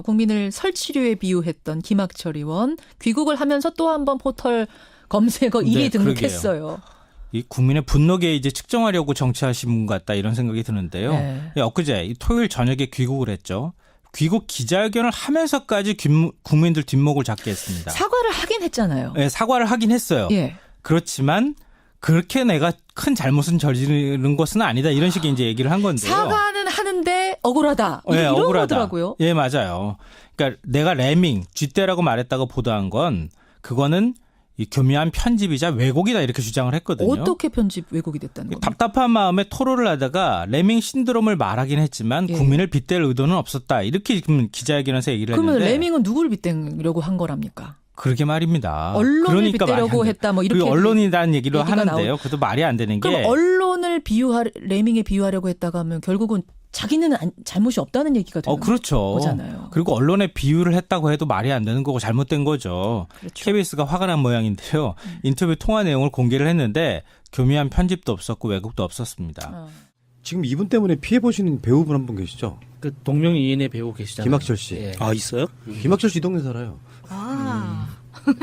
국민을 설치류에 비유했던 김학철 의원 귀국을 하면서 또 한 번 포털 검색어 1위 등록했어요. 이 국민의 분노 게이지 측정하려고 정치하신 분 같다 이런 생각이 드는데요. 네. 엊그제 토요일 저녁에 귀국을 했죠. 귀국 기자회견을 하면서까지 국민들 뒷목을 잡게 했습니다. 사과를 하긴 했잖아요. 네, 사과를 하긴 했어요. 예. 그렇지만 그렇게 내가 큰 잘못은 저지르는 것은 아니다 이런 식의 이제 얘기를 한 건데요. 사과는 하는데 억울하다. 네, 이런 억울하다. 거더라고요. 예, 맞아요. 그러니까 내가 레밍, 쥐떼라고 말했다고 보도한 건 그거는 이 교묘한 편집이자 왜곡이다 이렇게 주장을 했거든요. 어떻게 편집 왜곡이 됐다는 겁니까? 답답한 마음에 토로를 하다가 레밍 신드롬을 말하긴 했지만 예. 국민을 빗댈 의도는 없었다. 이렇게 지금 기자회견에서 얘기를 그러면 했는데. 레밍은 누구를 빗대려고 한 거랍니까? 그러게 말입니다. 언론을 그러니까 빗대려고 했다 뭐 이렇게 그리고 언론이라는 얘기를 얘기가 하는데요. 그것도 말이 안 되는 게. 그럼 언론을 레밍에 비유하려고 했다가 하면 결국은 자기는 잘못이 없다는 얘기가 되는 그렇죠. 거잖아요. 그리고 언론에 비유를 했다고 해도 말이 안 되는 거고 잘못된 거죠. 그렇죠. KBS가 화가 난 모양인데요. 인터뷰 통화 내용을 공개를 했는데 교묘한 편집도 없었고 왜곡도 없었습니다. 지금 이분 때문에 피해 보시는 배우분 한 분 계시죠? 그 동명이인의 배우 계시잖아요. 김학철 씨. 예. 아, 있어요? 김학철 씨 이 동네 살아요.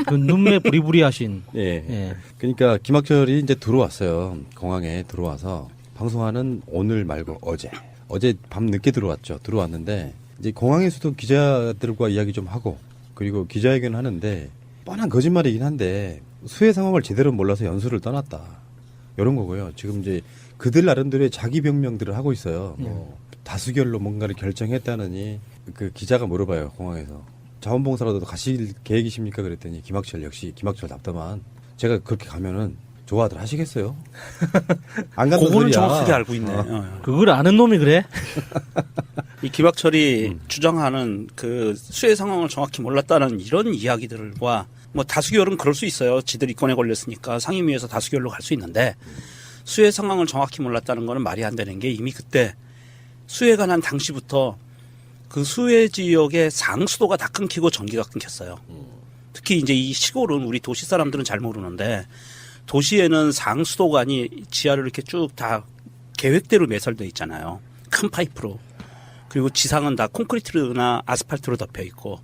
그 눈매 부리부리하신. 예. 예. 그러니까 김학철이 이제 들어왔어요. 공항에 들어와서 방송하는 오늘 말고 어제 밤 늦게 들어왔는데 이제 공항에서도 기자들과 이야기 좀 하고 그리고 기자회견 하는데 뻔한 거짓말이긴 한데 수해 상황을 제대로 몰라서 연수를 떠났다. 이런 거고요. 지금 이제 그들 나름대로의 자기 병명들을 하고 있어요. 뭐 다수결로 뭔가를 결정했다느니 그 기자가 물어봐요. 공항에서. 자원봉사라도 가실 계획이십니까? 그랬더니 김학철 답답한. 제가 그렇게 가면은 좋아들 하시겠어요? 안 간다는 그거는 소리야. 정확하게 알고 있네. 그걸 아는 놈이 그래? 이 김학철이 주장하는 그 수해 상황을 정확히 몰랐다는 이런 이야기들과 뭐 다수결은 그럴 수 있어요. 지들 이권에 걸렸으니까 상임위에서 다수결로 갈 수 있는데 수해 상황을 정확히 몰랐다는 거는 말이 안 되는 게 이미 그때 수해가 난 당시부터 그 수해 지역의 상수도가 다 끊기고 전기가 끊겼어요. 특히 이제 이 시골은 우리 도시 사람들은 잘 모르는데 도시에는 상수도관이 지하를 이렇게 쭉 다 계획대로 매설돼 있잖아요. 큰 파이프로. 그리고 지상은 다 콘크리트나 아스팔트로 덮여 있고.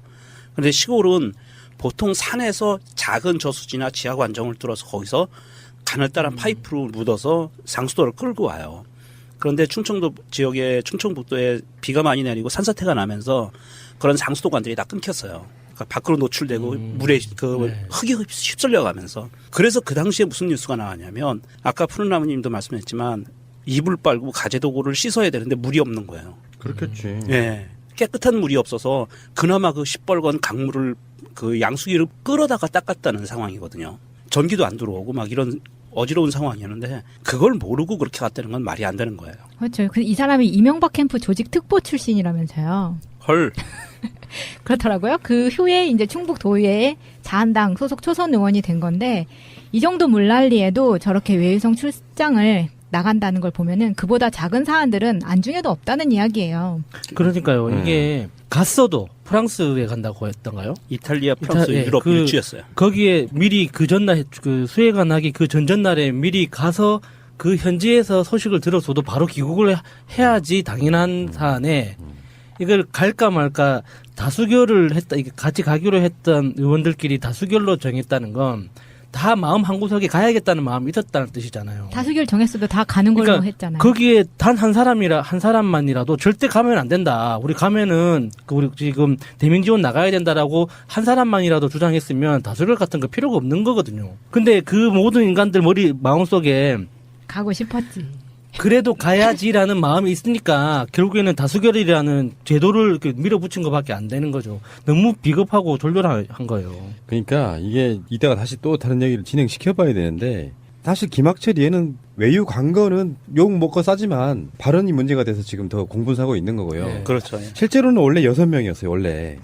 그런데 시골은 보통 산에서 작은 저수지나 지하 관정을 뚫어서 거기서 가늘다란 파이프로 묻어서 상수도를 끌고 와요. 그런데 충청도 지역에 충청북도에 비가 많이 내리고 산사태가 나면서 그런 상수도관들이 다 끊겼어요. 그러니까 밖으로 노출되고 물에 흙이 휩쓸려가면서. 그래서 그 당시에 무슨 뉴스가 나왔냐면 아까 푸른나무님도 말씀했지만 이불 빨고 가재도구를 씻어야 되는데 물이 없는 거예요. 그렇겠지. 예. 깨끗한 물이 없어서 그나마 그 시뻘건 강물을 그 양수기를 끌어다가 닦았다는 상황이거든요. 전기도 안 들어오고 막 이런 어지러운 상황이었는데 그걸 모르고 그렇게 갔다는 건 말이 안 되는 거예요. 그렇죠. 이 사람이 이명박 캠프 조직 특보 출신이라면서요. 헐. 그렇더라고요. 그 후에 이제 충북도의회 자한당 소속 초선 의원이 된 건데 이 정도 물난리에도 저렇게 외유성 출장을 나간다는 걸 보면은 그보다 작은 사안들은 안중에도 없다는 이야기예요. 그러니까요. 이게 갔어도 프랑스에 간다고 했던가요? 이탈리아, 프랑스, 유럽 일주였어요. 거기에 미리 그 전날 그 수해가 나기 그 전전날에 미리 가서 그 현지에서 소식을 들었어도 바로 귀국을 해야지 당연한 사안에 이걸 갈까 말까 다수결을 했다. 이게 같이 가기로 했던 의원들끼리 다수결로 정했다는 건 다 마음 한구석에 가야겠다는 마음이 있었다는 뜻이잖아요. 다수결 정했어도 다 가는 걸로 그러니까 했잖아요. 거기에 단 한 사람만이라도 절대 가면 안 된다. 우리 가면은 우리 지금 대면 지원 나가야 된다라고 한 사람만이라도 주장했으면 다수결 같은 거 필요가 없는 거거든요. 근데 그 모든 인간들 마음속에 가고 싶었지. 그래도 가야지라는 마음이 있으니까 결국에는 다수결이라는 제도를 밀어붙인 것밖에 안 되는 거죠. 너무 비겁하고 졸졸한 거예요. 그러니까 이게 이따가 다시 또 다른 얘기를 진행시켜봐야 되는데 사실 김학철 얘는 외유 간 거는 욕 먹고 싸지만 발언이 문제가 돼서 지금 더 공분사고 있는 거고요. 네. 그렇죠. 실제로는 원래 6명이었어요. 원래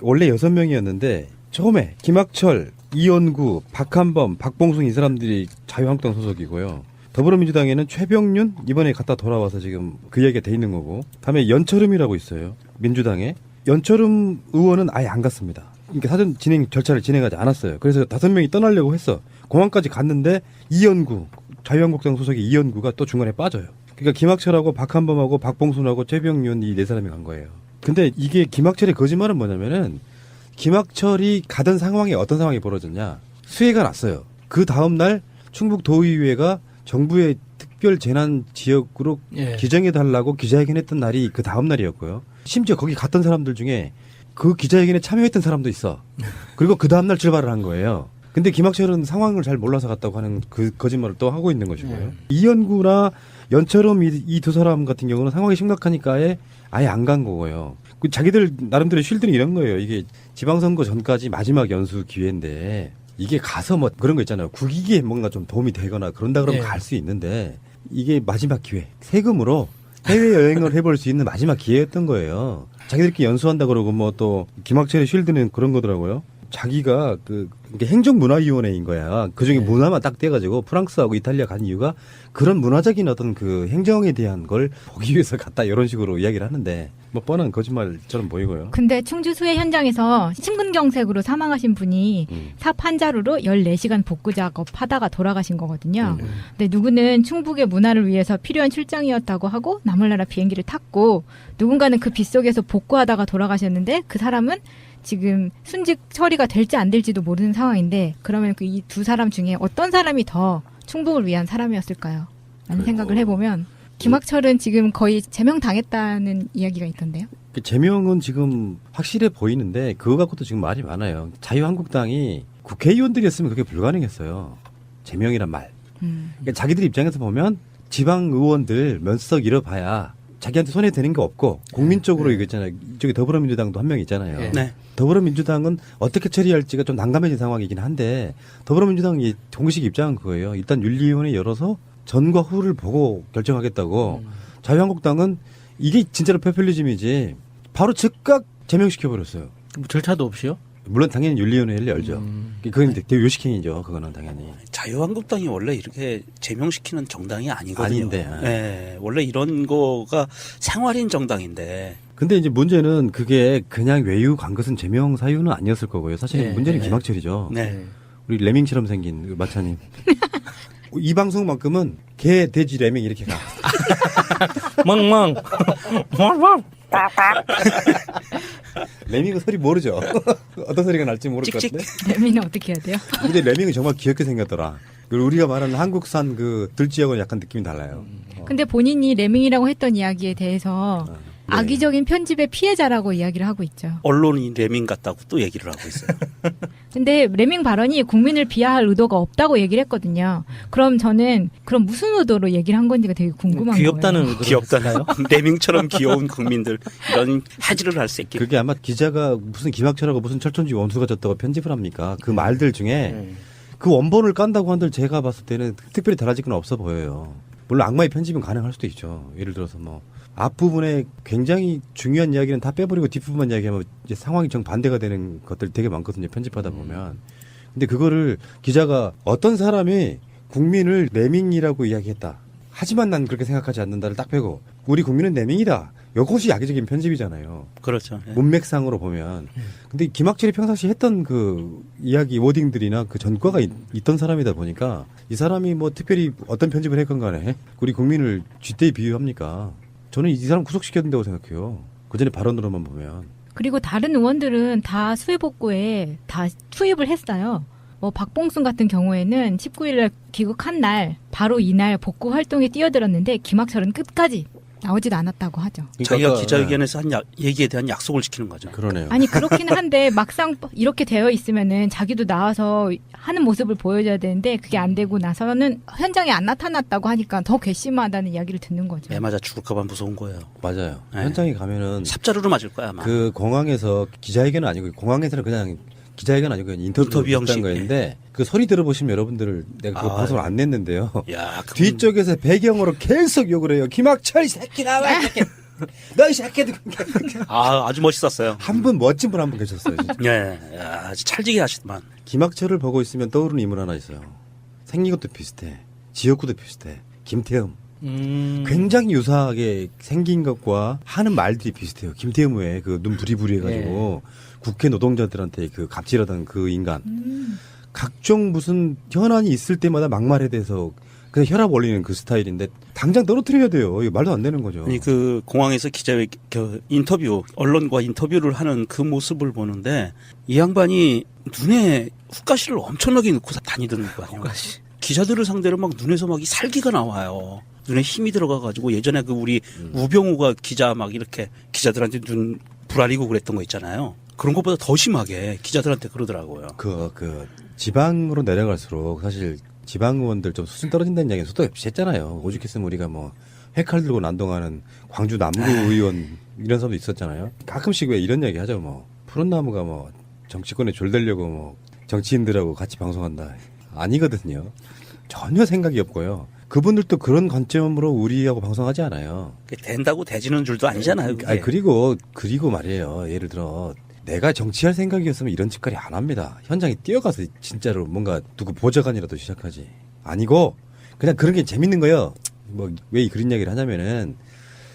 6명이었는데 처음에 김학철, 이연구, 박한범, 박봉순 이 사람들이 자유한국당 소속이고요. 더불어민주당에는 최병윤 이번에 갔다 돌아와서 지금 그 이야기가 돼 있는 거고 다음에 연철음이라고 있어요. 민주당에. 연철음 의원은 아예 안 갔습니다. 그러니까 사전 진행 절차를 진행하지 않았어요. 그래서 5명이 떠나려고 했어. 공항까지 갔는데 이연구 자유한국당 소속의 이연구가 또 중간에 빠져요. 그러니까 김학철하고 박한범하고 박봉순하고 최병윤 이 4사람이 간 거예요. 근데 이게 김학철의 거짓말은 뭐냐면은 김학철이 가던 상황에 어떤 상황이 벌어졌냐. 수해가 났어요. 그 다음날 충북도의회가 정부의 특별 재난 지역으로 예. 지정해달라고 기자회견했던 날이 그 다음날이었고요. 심지어 거기 갔던 사람들 중에 그 기자회견에 참여했던 사람도 있어. 그리고 그 다음날 출발을 한 거예요. 근데 김학철은 상황을 잘 몰라서 갔다고 하는 그 거짓말을 또 하고 있는 것이고요. 이현구나 연철음 이 두 사람 같은 경우는 상황이 심각하니까에 아예 안 간 거고요. 그 자기들 나름대로 쉴드는 이런 거예요. 이게 지방선거 전까지 마지막 연수 기회인데 이게 가서 뭐 그런 거 있잖아요. 국익에 뭔가 좀 도움이 되거나 그런다 그러면 네. 갈 수 있는데 이게 마지막 기회. 세금으로 해외여행을 해볼 수 있는 마지막 기회였던 거예요. 자기들끼리 연수한다 그러고 뭐 또 김학철의 쉴드는 그런 거더라고요. 자기가 이게 행정문화위원회인 거야. 그중에 문화만 딱 떼가지고 프랑스하고 이탈리아 간 이유가 그런 문화적인 어떤 그 행정에 대한 걸 보기 위해서 갔다 이런 식으로 이야기를 하는데 뭐 뻔한 거짓말처럼 보이고요. 근데 충주 수해 현장에서 심근경색으로 사망하신 분이 삽 한 자루로 14시간 복구 작업하다가 돌아가신 거거든요. 근데 누구는 충북의 문화를 위해서 필요한 출장이었다고 하고 나물나라 비행기를 탔고 누군가는 그 빗속에서 복구하다가 돌아가셨는데 그 사람은 지금 순직 처리가 될지 안 될지도 모르는 상황인데 그러면 그 이 두 사람 중에 어떤 사람이 더 충북을 위한 사람이었을까요? 라는 생각을 해보면 김학철은 지금 거의 제명당했다는 이야기가 있던데요. 그 제명은 지금 확실해 보이는데 그거 갖고도 지금 말이 많아요. 자유한국당이 국회의원들이었으면 그게 불가능했어요. 제명이란 말. 그러니까 자기들 입장에서 보면 지방 의원들 면석 잃어봐야 자기한테 손에 되는 게 없고 국민적으로 이거 있잖아요. 이쪽에 더불어민주당도 한 명 있잖아요. 네. 더불어민주당은 어떻게 처리할지가 좀 난감해진 상황이긴 한데 더불어민주당이 공식 입장은 그거예요. 일단 윤리위원회 열어서 전과 후를 보고 결정하겠다고. 자유한국당은 이게 진짜로 포퓰리즘이지 바로 즉각 제명시켜버렸어요. 뭐 절차도 없이요? 물론 당연히 윤리위원회를 열죠. 그건 이제 요식행위죠. 그거는 당연히. 자유한국당이 원래 이렇게 제명시키는 정당이 아니거든요. 아닌데. 네, 원래 이런 거가 생활인 정당인데. 근데 이제 문제는 그게 그냥 외유 간 것은 제명 사유는 아니었을 거고요. 사실 네, 문제는 네. 김학철이죠. 네. 우리 레밍처럼 생긴 그 마차님. 이 방송만큼은 개, 돼지, 레밍 이렇게 가. 멍멍. 멍멍. 레밍은 소리 모르죠. 어떤 소리가 날지 모를 것 찍찍. 같은데. 레미는 어떻게 해야 돼요? 근데 레밍은 정말 귀엽게 생겼더라. 그리고 우리가 말하는 한국산 그 들쥐하고는 약간 느낌이 달라요. 근데 본인이 레밍이라고 했던 이야기에 대해서 네. 악의적인 편집의 피해자라고 이야기를 하고 있죠. 언론이 레밍 같다고 또 얘기를 하고 있어요. 근데 레밍 발언이 국민을 비하할 의도가 없다고 얘기를 했거든요. 그럼 저는 그럼 무슨 의도로 얘기를 한 건지가 되게 궁금한 귀엽다는 거예요. 의도로 귀엽다나요? 레밍처럼 귀여운 국민들 이런 해지를 할 수 있게. 그게 아마 기자가 무슨 김학철하고 무슨 철천지 원수가 졌다고 편집을 합니까? 그 말들 중에 그 원본을 깐다고 한들 제가 봤을 때는 특별히 달라질 건 없어 보여요. 물론 악마의 편집은 가능할 수도 있죠. 예를 들어서 뭐 앞부분에 굉장히 중요한 이야기는 다 빼버리고 뒷부분만 이야기하면 이제 상황이 정반대가 되는 것들 되게 많거든요. 편집하다 보면. 근데 그거를 기자가 어떤 사람이 국민을 레밍이라고 이야기했다. 하지만 난 그렇게 생각하지 않는다를 딱 빼고 우리 국민은 레밍이다. 이것이 악의적인 편집이잖아요. 그렇죠. 예. 문맥상으로 보면. 근데 김학철이 평상시 했던 그 이야기 워딩들이나 그 전과가 있던 사람이다 보니까 이 사람이 뭐 특별히 어떤 편집을 했건 간에 우리 국민을 쥐떼에 비유합니까? 저는 이 사람 구속시켜야 된다고 생각해요. 그 전에 발언으로만 보면. 그리고 다른 의원들은 다 수해 복구에 다 투입을 했어요. 뭐 박봉순 같은 경우에는 19일날 귀국한 날 바로 이날 복구 활동에 뛰어들었는데 김학철은 끝까지 나오지도 않았다고 하죠. 자기가 아까, 기자회견에서 한 얘기에 대한 약속을 지키는 거죠. 그러네요. 아니 그렇기는 한데 막상 이렇게 되어 있으면은 자기도 나와서 하는 모습을 보여줘야 되는데 그게 안 되고 나서는 현장에 안 나타났다고 하니까 더 괘씸하다는 이야기를 듣는 거죠. 애 맞아 죽을까봐 무서운 거예요. 맞아요. 네. 현장에 가면은 삽자루로 맞을 거야 아마. 그 공항에서 기자회견은 아니고 공항에서는 그냥 기자회견 아니고 그냥 인터뷰 형식. 했던 거였는데 그 소리 들어보시면 여러분들 내가 그 아, 방송을 안 냈는데요. 야, 그건- 뒤쪽에서 배경으로 계속 욕을 해요. 김학철 이 새끼 나와 이 새끼. 너 이 새끼도 아주 멋있었어요. 한 분 멋진 분 한 분 계셨어요. 진짜. 예, 야, 아주 찰지게 하시더만. 김학철을 보고 있으면 떠오르는 인물 하나 있어요. 생긴 것도 비슷해. 지역구도 비슷해. 김태흠. 굉장히 유사하게 생긴 것과 하는 말들이 비슷해요. 김태흠 외에 그 눈 부리부리 해가지고 국회 노동자들한테 그 갑질하던 그 인간. 각종 무슨 현안이 있을 때마다 막말에 대해서 그냥 혈압 올리는 그 스타일인데 당장 떨어뜨려야 돼요. 이거 말도 안 되는 거죠. 아니 그 공항에서 기자회 그 인터뷰 언론과 인터뷰를 하는 그 모습을 보는데 이 양반이 눈에 훅가시를 엄청나게 넣고 다니던 거 아니에요. 기자들을 상대로 막 눈에서 막 이 살기가 나와요. 눈에 힘이 들어가가지고 예전에 그 우리 우병우가 기자 막 이렇게 기자들한테 눈 부라리고 그랬던 거 있잖아요. 그런 것보다 더 심하게 기자들한테 그러더라고요. 그 지방으로 내려갈수록 사실 지방 의원들 좀 수준 떨어진다는 이야기는 수도 없이 했잖아요. 오죽했으면 우리가 뭐 회칼 들고 난동하는 광주 남구 의원 이런 사람도 있었잖아요. 가끔씩 왜 이런 이야기 하죠. 뭐 푸른 나무가 뭐 정치권에 졸되려고 뭐 정치인들하고 같이 방송한다. 아니거든요. 전혀 생각이 없고요. 그분들도 그런 관점으로 우리하고 방송하지 않아요. 된다고 되지는 줄도 아니잖아요. 그게. 아니, 그리고 말이에요. 예를 들어 내가 정치할 생각이었으면 이런 짓거리 안 합니다. 현장에 뛰어가서 진짜로 뭔가 누구 보좌관이라도 시작하지. 아니고 그냥 그런 게 재밌는 거예요. 뭐 왜 그런 이야기를 하냐면은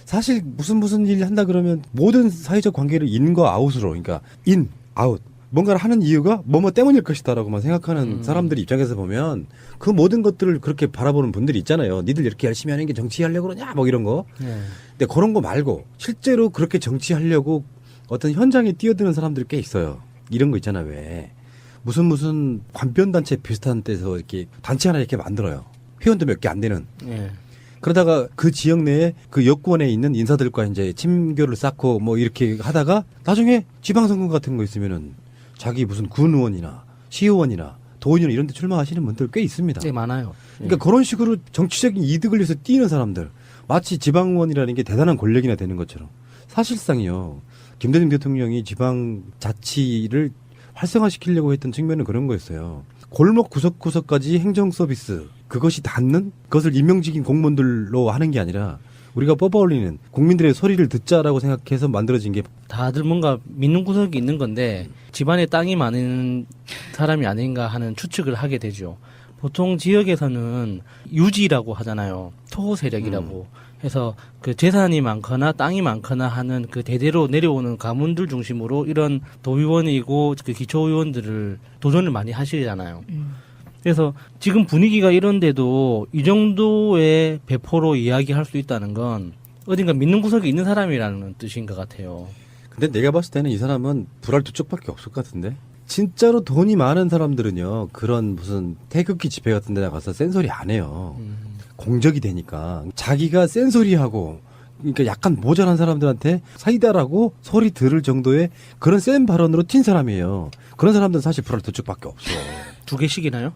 사실 무슨 일 한다 그러면 모든 사회적 관계를 인과 아웃으로 그러니까 인, 아웃 뭔가를 하는 이유가 뭐뭐 때문일 것이다라고만 생각하는 사람들 입장에서 보면 그 모든 것들을 그렇게 바라보는 분들이 있잖아요. 니들 이렇게 열심히 하는 게 정치하려고 그러냐 뭐 이런 거. 근데 그런 거 말고 실제로 그렇게 정치하려고 어떤 현장에 뛰어드는 사람들이 꽤 있어요. 이런 거 있잖아 왜. 무슨 관변단체 비슷한 데서 이렇게 단체 하나 이렇게 만들어요. 회원도 몇 개 안 되는. 그러다가 그 지역 내에 그 여권에 있는 인사들과 이제 친교를 쌓고 뭐 이렇게 하다가 나중에 지방선거 같은 거 있으면은 자기 무슨 군 의원이나 시의원이나 도의원 이런 데 출마하시는 분들 꽤 있습니다. 네, 많아요. 그러니까 그런 식으로 정치적인 이득을 위해서 뛰는 사람들 마치 지방의원이라는 게 대단한 권력이나 되는 것처럼 사실상이요. 김대중 대통령이 지방자치를 활성화시키려고 했던 측면은 그런 거였어요. 골목 구석구석까지 행정 서비스 그것이 닿는 그것을 임명직인 공무원들로 하는 게 아니라 우리가 뽑아올리는 국민들의 소리를 듣자라고 생각해서 만들어진 게 다들 뭔가 믿는 구석이 있는 건데 집안에 땅이 많은 사람이 아닌가 하는 추측을 하게 되죠. 보통 지역에서는 유지라고 하잖아요. 토호 세력이라고 해서 그 재산이 많거나 땅이 많거나 하는 그 대대로 내려오는 가문들 중심으로 이런 도의원이고 그 기초의원들을 도전을 많이 하시잖아요. 그래서 지금 분위기가 이런데도 이 정도의 배포로 이야기할 수 있다는 건 어딘가 믿는 구석이 있는 사람이라는 뜻인 것 같아요. 근데 내가 봤을 때는 이 사람은 불알 두 쪽밖에 없을 것 같은데 진짜로 돈이 많은 사람들은요 그런 무슨 태극기 집회 같은 데 나가서 센소리 안 해요. 공적이 되니까 자기가 센소리하고 그러니까 약간 모자란 사람들한테 사이다라고 소리 들을 정도의 그런 센 발언으로 튄 사람이에요. 그런 사람들은 사실 불알 두 쪽밖에 없어. 2개씩이나요?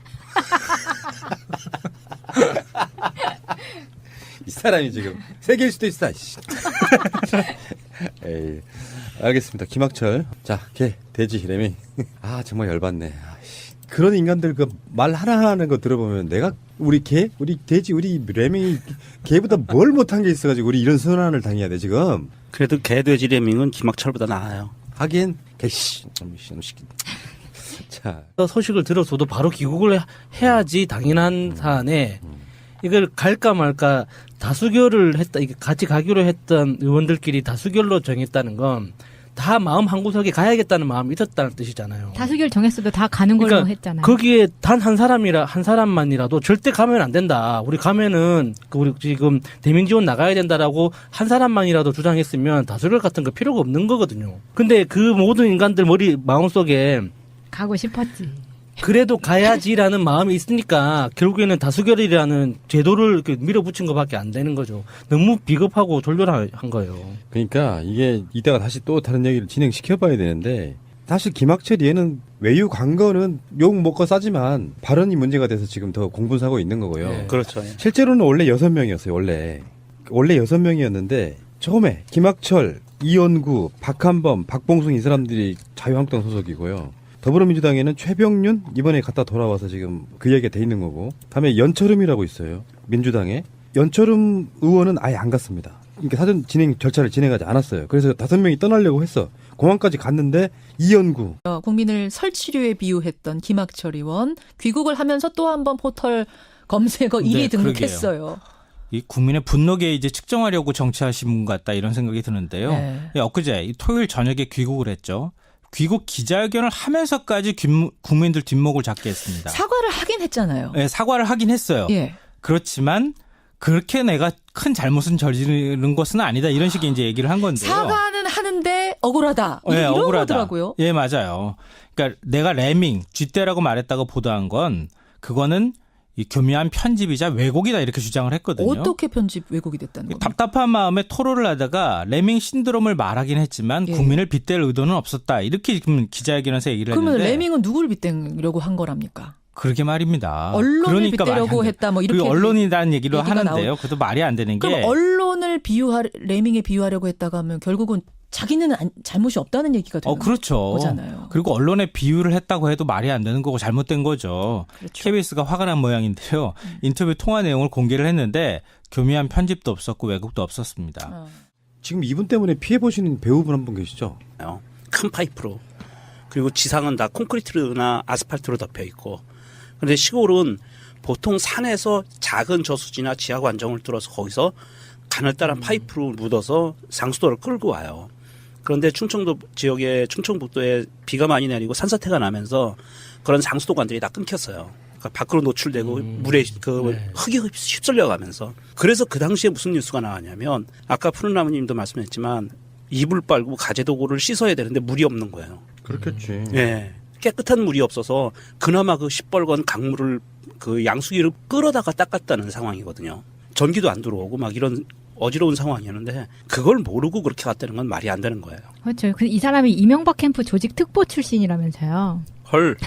이 사람이 지금 3개일 수도 있어. 에이, 알겠습니다. 김학철. 자, 개, 돼지, 레밍. 아, 정말 열받네. 그런 인간들 그 말 하나 하는 거 들어보면 내가 우리 개, 우리 돼지, 우리 레밍이 개보다 뭘 못한 게 있어가지고 우리 이런 선언을 당해야 돼 지금. 그래도 개돼지 레밍은 김학철보다 나아요. 하긴 개씨. 자, 소식을 들어서도 바로 귀국을 해야지 당연한 사안에 이걸 갈까 말까 다수결을 했다, 이게 같이 가기로 했던 의원들끼리 다수결로 정했다는 건 다 마음 한구석에 가야겠다는 마음이 있었다는 뜻이잖아요. 다수결 정했어도 다 가는 걸로 그러니까 했잖아요. 거기에 단 한 사람만이라도 절대 가면 안 된다. 우리 가면은 우리 지금 대민 지원 나가야 된다라고 한 사람만이라도 주장했으면 다수결 같은 거 필요가 없는 거거든요. 근데 그 모든 인간들 마음속에 가고 싶었지. 그래도 가야지라는 마음이 있으니까 결국에는 다수결이라는 제도를 이렇게 밀어붙인 것밖에 안 되는 거죠. 너무 비겁하고 졸렬한 거예요. 그러니까 이게 이따가 다시 또 다른 얘기를 진행시켜봐야 되는데 사실 김학철이 얘는 외유 관거는 욕 먹고 싸지만 발언이 문제가 돼서 지금 더 공분사고 있는 거고요. 네. 그렇죠. 실제로는 원래 6명이었어요. 원래 6명이었는데 처음에 김학철, 이연구, 박한범, 박봉순 이 사람들이 자유한국당 소속이고요. 더불어민주당에는 최병윤 이번에 갔다 돌아와서 지금 그 이야기가 돼 있는 거고 다음에 연철음이라고 있어요. 민주당에. 연철음 의원은 아예 안 갔습니다. 그러니까 사전 진행 절차를 진행하지 않았어요. 그래서 5명이 떠나려고 했어. 공항까지 갔는데 이연구. 국민을 설치류에 비유했던 김학철 의원 귀국을 하면서 또 한 번 포털 검색어 1위 네, 등극했어요. 이 국민의 분노 게이지 측정하려고 정치하신 분 같다 이런 생각이 드는데요. 네. 엊그제 토요일 저녁에 귀국을 했죠. 귀국 기자회견을 하면서까지 국민들 뒷목을 잡게 했습니다. 사과를 하긴 했잖아요. 네, 사과를 하긴 했어요. 예. 그렇지만 그렇게 내가 큰 잘못은 저지르는 것은 아니다. 이런 식의 이제 얘기를 한 건데요. 사과는 하는데 억울하다. 예, 이런 억울하다. 거더라고요. 예, 맞아요. 그러니까 내가 레밍, 쥐떼라고 말했다고 보도한 건 그거는 이 교묘한 편집이자 왜곡이다 이렇게 주장을 했거든요. 어떻게 편집 왜곡이 됐다는 겁니까? 답답한 마음에 토로를 하다가 레밍 신드롬을 말하긴 했지만 예. 국민을 빗댈 의도는 없었다. 이렇게 지금 기자회견에서 얘기를 그러면 했는데 레밍은 누구를 빗대려고 한 거랍니까? 그러게 말입니다. 언론을 그러니까 말이 빗대려고 안 돼. 했다 뭐 이렇게 그리고 언론이라는 얘기를 얘기가 하는데요. 그것도 말이 안 되는 게 그럼 언론을 레밍에 비유하려고 했다가 하면 결국은 자기는 잘못이 없다는 얘기가 되는 그렇죠. 거잖아요. 그리고 언론에 비유를 했다고 해도 말이 안 되는 거고 잘못된 거죠. 그렇죠. KBS가 화가 난 모양인데요. 인터뷰 통화 내용을 공개를 했는데 교묘한 편집도 없었고 왜곡도 없었습니다. 지금 이분 때문에 피해 보시는 배우분 한 분 계시죠? 큰 파이프로. 그리고 지상은 다 콘크리트나 아스팔트로 덮여 있고. 그런데 시골은 보통 산에서 작은 저수지나 지하 관정을 뚫어서 거기서 가늘다란 파이프로 묻어서 상수도를 끌고 와요. 그런데 충청도 지역에 충청북도에 비가 많이 내리고 산사태가 나면서 그런 상수도관들이 다 끊겼어요. 그러니까 밖으로 노출되고 물에 흙이 휩쓸려가면서. 그래서 그 당시에 무슨 뉴스가 나왔냐면 아까 푸른나무님도 말씀했지만 이불 빨고 가재도구를 씻어야 되는데 물이 없는 거예요. 그렇겠지. 예. 깨끗한 물이 없어서 그나마 그 시뻘건 강물을 그 양수기를 끌어다가 닦았다는 상황이거든요. 전기도 안 들어오고 막 이런 어지러운 상황이었는데 그걸 모르고 그렇게 갔다는 건 말이 안 되는 거예요. 그렇죠. 이 사람이 이명박 캠프 조직 특보 출신이라면서요. 헐.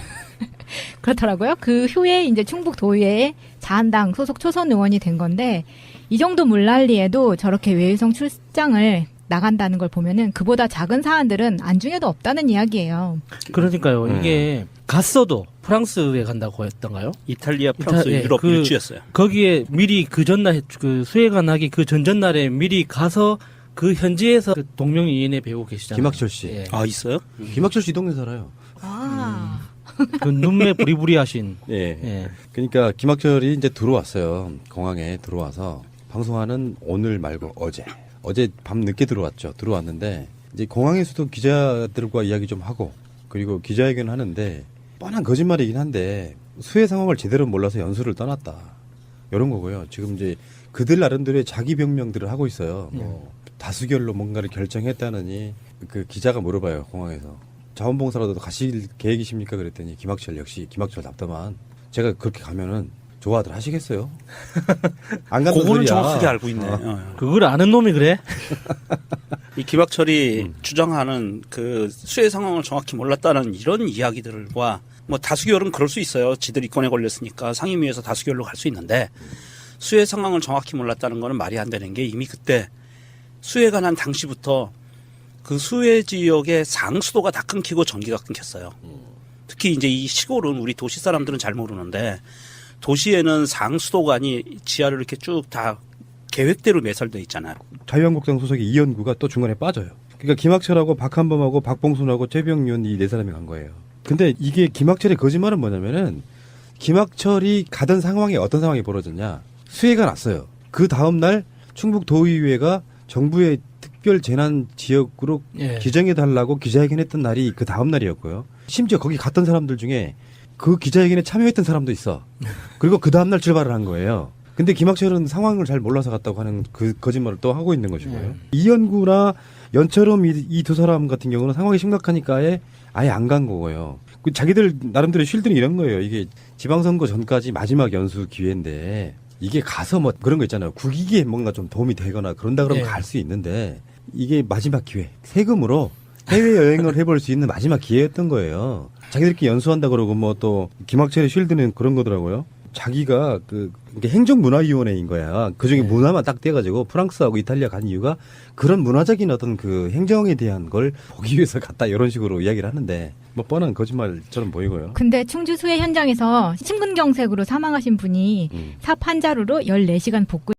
그렇더라고요. 그 후에 이제 충북 도의회 자한당 소속 초선 의원이 된 건데 이 정도 물난리에도 저렇게 외유성 출장을 나간다는 걸 보면은 그보다 작은 사안들은 안중에도 없다는 이야기예요. 그러니까요. 이게 갔어도 프랑스에 간다고 했던가요? 이탈리아, 프랑스, 유럽 일주였어요. 거기에 미리 그 전날 그 수해가 나기 그 전전날에 미리 가서 그 현지에서 그 동명이인에 배우고 계시잖아요. 김학철 씨. 예. 아, 있어요? 김학철 씨 이 동네 살아요. 아. 그 눈매 부리부리하신. 예. 예. 그러니까 김학철이 이제 들어왔어요. 공항에 들어와서 방송하는 오늘 말고 어제 밤 늦게 들어왔죠. 들어왔는데 이제 공항에서도 기자들과 이야기 좀 하고 그리고 기자회견 하는데 뻔한 거짓말이긴 한데 수해 상황을 제대로 몰라서 연수를 떠났다. 이런 거고요. 지금 이제 그들 나름대로의 자기 변명들을 하고 있어요. 뭐 다수결로 뭔가를 결정했다느니 그 기자가 물어봐요. 공항에서. 자원봉사라도 가실 계획이십니까? 그랬더니 김학철 답답한. 제가 그렇게 가면은 좋아들 하시겠어요? 안 간다는 그거는 소리야. 정확하게 알고 있네. 그걸 아는 놈이 그래? 이 김학철이 주장하는 그 수해 상황을 정확히 몰랐다는 이런 이야기들과 뭐 다수결은 그럴 수 있어요. 지들 이권에 걸렸으니까 상임위에서 다수결로 갈 수 있는데 수해 상황을 정확히 몰랐다는 거는 말이 안 되는 게 이미 그때 수해가 난 당시부터 그 수해 지역의 상수도가 다 끊기고 전기가 끊겼어요. 특히 이제 이 시골은 우리 도시 사람들은 잘 모르는데 도시에는 상수도관이 지하를 이렇게 쭉 다 계획대로 매설돼 있잖아요. 자유한국당 소속의 이연구가 또 중간에 빠져요. 그러니까 김학철하고 박한범하고 박봉순하고 최병윤 이 네 사람이 간 거예요. 근데 이게 김학철의 거짓말은 뭐냐면은 김학철이 가던 상황에 어떤 상황이 벌어졌냐. 수해가 났어요. 그 다음날 충북도의회가 정부의 특별 재난 지역으로 예. 지정해달라고 기자회견했던 날이 그 다음날이었고요. 심지어 거기 갔던 사람들 중에 그 기자회견에 참여했던 사람도 있어. 그리고 그 다음날 출발을 한 거예요. 근데 김학철은 상황을 잘 몰라서 갔다고 하는 그 거짓말을 또 하고 있는 것이고요. 이연구나 연철음 이 두 사람 같은 경우는 상황이 심각하니까 아예 안 간 거고요. 그 자기들 나름대로 쉴드는 이런 거예요. 이게 지방선거 전까지 마지막 연수 기회인데 이게 가서 뭐 그런 거 있잖아요. 국익에 뭔가 좀 도움이 되거나 그런다 그러면 네. 갈 수 있는데 이게 마지막 기회. 세금으로 해외여행을 해볼 수 있는 마지막 기회였던 거예요. 자기들끼리 연수한다 그러고 뭐 또 김학철의 쉴드는 그런 거더라고요. 자기가 이게 행정문화위원회인 거야. 그중에 문화만 딱 떼가지고 프랑스하고 이탈리아 간 이유가 그런 문화적인 어떤 그 행정에 대한 걸 보기 위해서 갔다 이런 식으로 이야기를 하는데 뭐 뻔한 거짓말처럼 보이고요. 근데 충주 수해 현장에서 심근경색으로 사망하신 분이 삽 한 자루로 14시간 복구